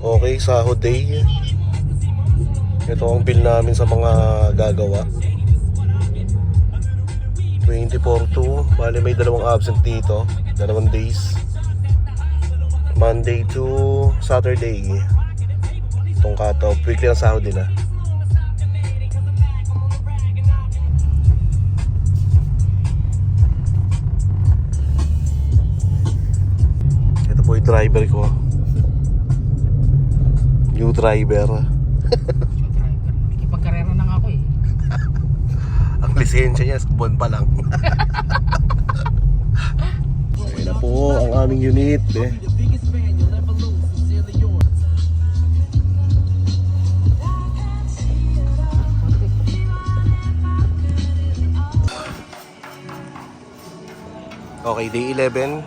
Okay, sahod day. Ito ang bill namin sa mga gagawa. 24/2. Bali may dalawang absent dito. 2 days. Monday to Saturday. Itong cut-off. Weekly ang sahod nila. Ito po yung driver ko. New driver. Nakikipagkarera na nga ako eh. Ang lisensya niya, buwan pa lang. Ayan na po ang aming unit eh. Okay, day 11.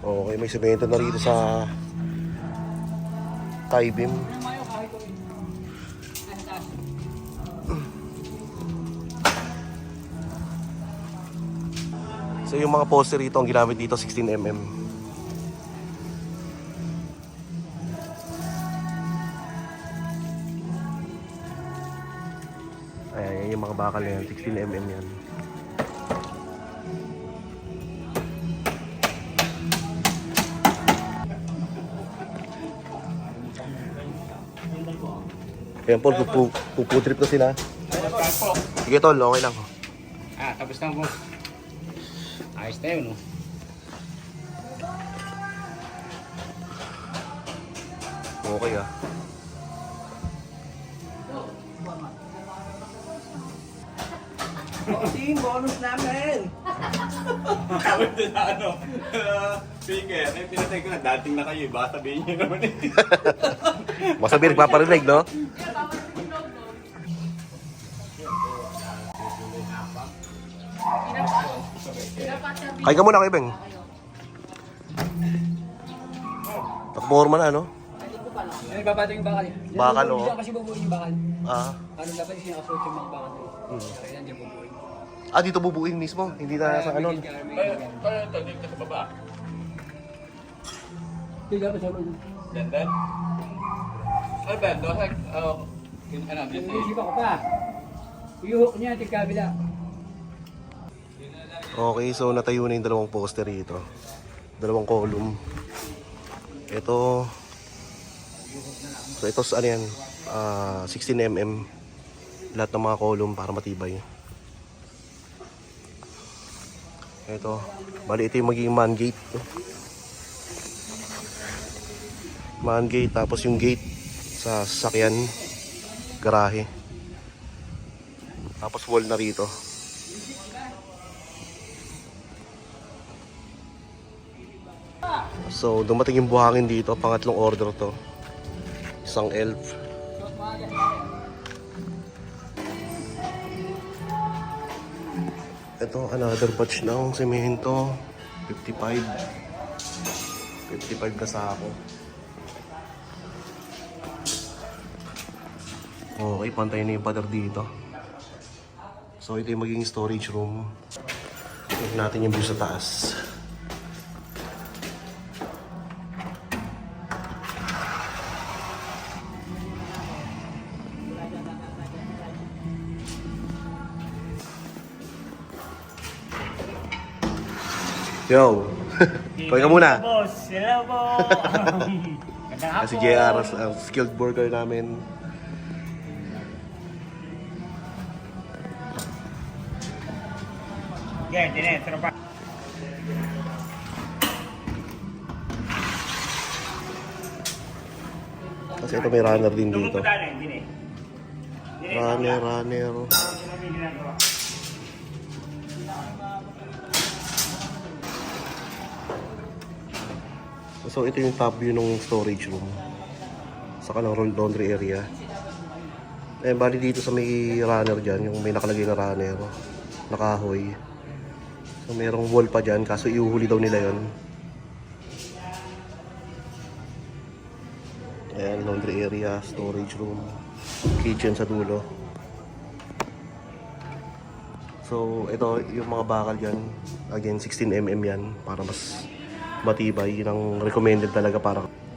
Okay, may semento na rito sa tie beam. So yung mga poster rito, ang ginamit dito 16mm. Ayan, yung mga bakal na yan, 16mm yan. Ayan Paul, puputrip na sila. Sige tol, okay lang. Tapos na boss. Ayos tayo no? Okay ah. Team, bonus namin! Kawin din na speaker. Eh, pinatay ko na, dating na kayo. Baka sabihin nyo naman eh. Masabi nagpaparinig, no? Kaya ka muna kay Beng. Nakaporma na, no? Ano ibabato yung bakal? Bakal, oo. Diyan kasi bubuin yung bakal. Ah. Ano dapat yung sinakasuot yung mga bakal doon? Kaya yan dyan bubuin. Ah, dito bubuin mismo. Hindi na sa ano. Kaya ito, dito sa baba. Hindi dapat sa mga. Dandan? Ano ba? Dosag? Ano? Dito eh. Isipan ko pa. Iyuhok niya at kabila. Okay, so natayo na yung dalawang poster rito. Dalawang column. Ito. So ito ano yan? 16mm. Lahat ng mga column para matibay. Ito. Bali ito yung magiging man gate. Man gate, tapos yung gate sa sasakyan. Garahe. Tapos wall na rito. So dumating yung buhangin dito, pangatlong order to. Isang elf. Ito another batch ng semento. 55 na sako. Okay, pantay na yung pader dito. So ito yung magiging storage room. Tignan natin yung view sa taas. Yo! Kaya ka muna! Boss, hello po! Gandang hapon! Si JR, ang skilled worker namin. Yeah, dinetro pa. Kasi ito may runner din dito. Tumutuda na yun, din eh. Runner. So ito yung top view ng storage room. Saka ng laundry area. Eh bali dito sa may runner dyan, yung may nakalagay na runner, nakahoy. So merong wall pa dyan, kaso iuhuli daw nila yon. Ayan, laundry area, storage room, kitchen sa dulo. So, ito yung mga bakal dyan. Again, 16mm yan para mas matibay. Yun ang recommended talaga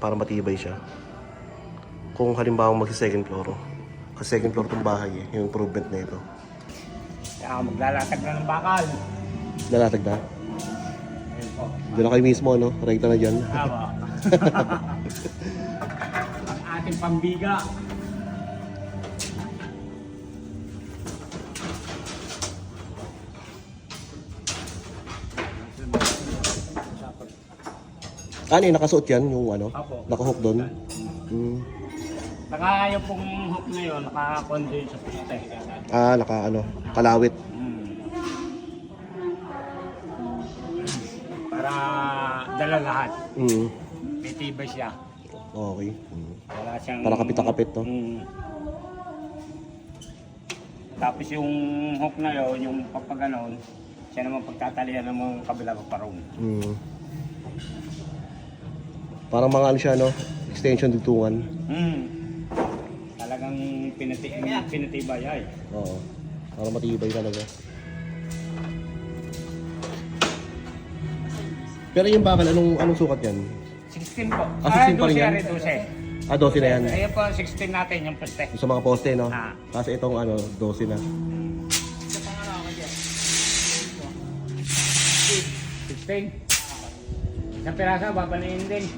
para matibay siya. Kung halimbawa magsi-second floor. Kasi second floor tong bahay yung improvement na ito. Kaya maglalatag na ng bakal. Nalatag na? Ayun po. Doon na kayo mismo, no? Rekta na dyan. Tama. Ang ating pambiga. Ano yung nakasuot yan? Yung ano? Apo. Nakahook doon? Hmm. Naka yung pong hook na yun, naka-condense sa poste. Kalawit. Para dala lahat. Hmm. May tibay siya. Okay. Hmm. Wala siyang... Para kapit-kapit to. Tapos yung hook na yun, yung papaganon, siya naman pagtatalian ng mga kabila pa parong. Hmm. Parang mga ano siya, no? Extension dugtungan. Talagang pinatibay ay. Oo. Para matibay talaga. Pero yung bakal, anong sukat yan? 16 po. 16 pa rin yan? 12. 12 na yan. Ayan po, 16 natin yung poste. Yung sa mga poste, no? Ah. Kasi itong 12 na. 16. Isang piraso, babalayin din.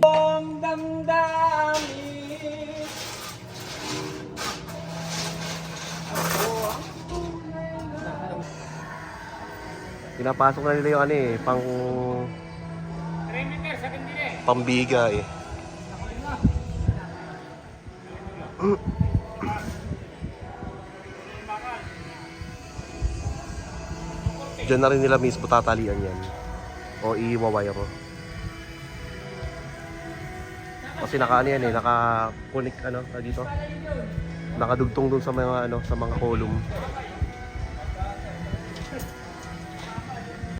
Ang damdamin. Pinapasok na nila yung pang 3 meters sa kandila eh. pambiga eh. Diyan na rin nila mismo tatalian yan. O i-wire. Kasi naka-connect dito. Nakadugtong dun sa mga sa mga column.